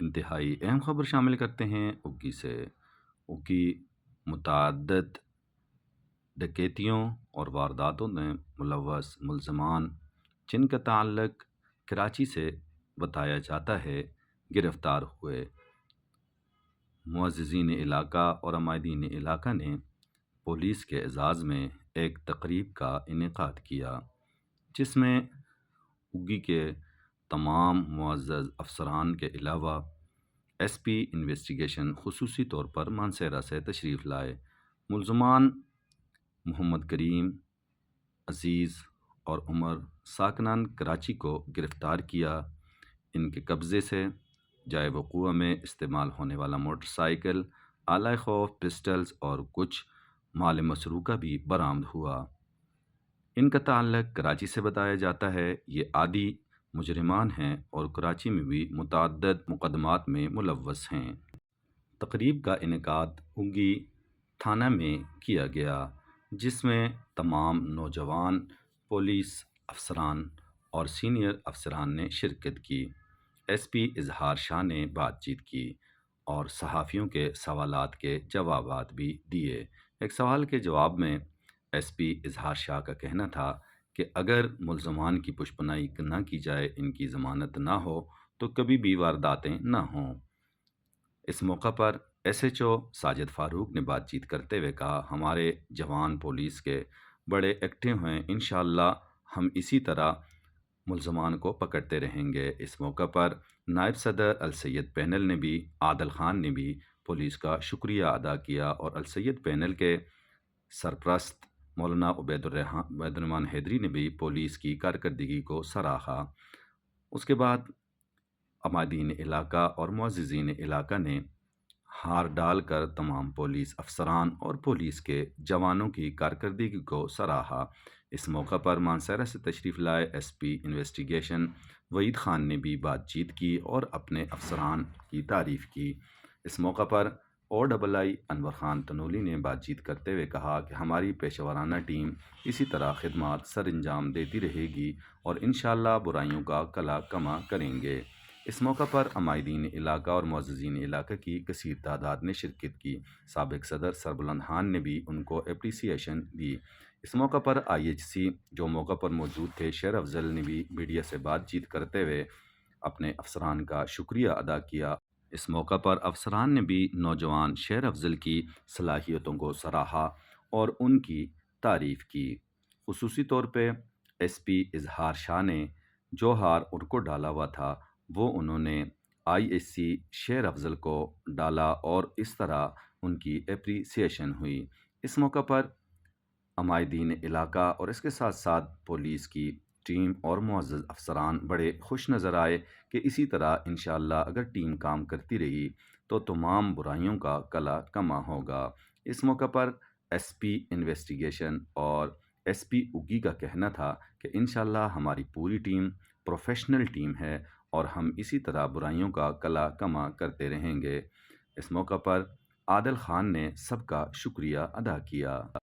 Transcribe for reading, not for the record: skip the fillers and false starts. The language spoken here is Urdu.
انتہائی اہم خبر شامل کرتے ہیں اگی سے۔ اگی متعدد ڈکیتیوں اور وارداتوں میں ملوث ملزمان جن کا تعلق کراچی سے بتایا جاتا ہے گرفتار ہوئے۔ معززین علاقہ اور عمائدین علاقہ نے پولیس کے اعزاز میں ایک تقریب کا انعقاد کیا جس میں اگی کے تمام معزز افسران کے علاوہ ایس پی انویسٹیگیشن خصوصی طور پر مانسہرہ سے تشریف لائے۔ ملزمان محمد کریم، عزیز اور عمر ساکنان کراچی کو گرفتار کیا۔ ان کے قبضے سے جائے وقوع میں استعمال ہونے والا موٹر سائیکل، آلہ خوف، پسٹلز اور کچھ مال مسروقہ بھی برآمد ہوا۔ ان کا تعلق کراچی سے بتایا جاتا ہے۔ یہ عادی مجرمان ہیں اور کراچی میں بھی متعدد مقدمات میں ملوث ہیں۔ تقریب کا انعقاد اگی تھانہ میں کیا گیا جس میں تمام نوجوان پولیس افسران اور سینئر افسران نے شرکت کی۔ ایس پی اظہار شاہ نے بات چیت کی اور صحافیوں کے سوالات کے جوابات بھی دیے۔ ایک سوال کے جواب میں ایس پی اظہار شاہ کا کہنا تھا کہ اگر ملزمان کی پشپنائی نہ کی جائے، ان کی ضمانت نہ ہو تو کبھی بھی وارداتیں نہ ہوں۔ اس موقع پر ایس ایچ او ساجد فاروق نے بات چیت کرتے ہوئے کہا، ہمارے جوان پولیس کے بڑے ایکٹیو ہیں، انشاءاللہ ہم اسی طرح ملزمان کو پکڑتے رہیں گے۔ اس موقع پر نائب صدر السید پینل نے بھی عادل خان نے بھی پولیس کا شکریہ ادا کیا اور السید پینل کے سرپرست مولانا عبید الرحمان حیدری نے بھی پولیس کی کارکردگی کو سراہا۔ اس کے بعد عمائدین علاقہ اور معززین علاقہ نے ہار ڈال کر تمام پولیس افسران اور پولیس کے جوانوں کی کارکردگی کو سراہا۔ اس موقع پر مانسہرہ سے تشریف لائے S P investigation Waheed Khan نے بھی بات چیت کی اور اپنے افسران کی تعریف کی۔ اس موقع پر او ڈبل آئی انور خان تنولی نے بات چیت کرتے ہوئے کہا کہ ہماری پیشہ ورانہ ٹیم اسی طرح خدمات سر انجام دیتی رہے گی اور انشاءاللہ برائیوں کا کلا کما کریں گے۔ اس موقع پر عمائدین علاقہ اور معززین علاقہ کی کثیر تعداد نے شرکت کی۔ سابق صدر سربلند خان نے بھی ان کو اپریسیشن دی۔ اس موقع پر آئی ایچ سی جو موقع پر موجود تھے شیر افضل نے بھی میڈیا سے بات چیت کرتے ہوئے اپنے افسران کا شکریہ ادا کیا۔ اس موقع پر افسران نے بھی نوجوان شیر افضل کی صلاحیتوں کو سراہا اور ان کی تعریف کی۔ خصوصی طور پہ ایس پی اظہار شاہ نے جو ہار ان کو ڈالا ہوا تھا وہ انہوں نے آئی ایس سی شیر افضل کو ڈالا اور اس طرح ان کی اپریسیشن ہوئی۔ اس موقع پر عمائدین علاقہ اور اس کے ساتھ ساتھ پولیس کی ٹیم اور معزز افسران بڑے خوش نظر آئے کہ اسی طرح انشاءاللہ اگر ٹیم کام کرتی رہی تو تمام برائیوں کا کلا کما ہوگا۔ اس موقع پر ایس پی انویسٹیگیشن اور ایس پی اگی کا کہنا تھا کہ انشاءاللہ ہماری پوری ٹیم پروفیشنل ٹیم ہے اور ہم اسی طرح برائیوں کا کلا کما کرتے رہیں گے۔ اس موقع پر عادل خان نے سب کا شکریہ ادا کیا۔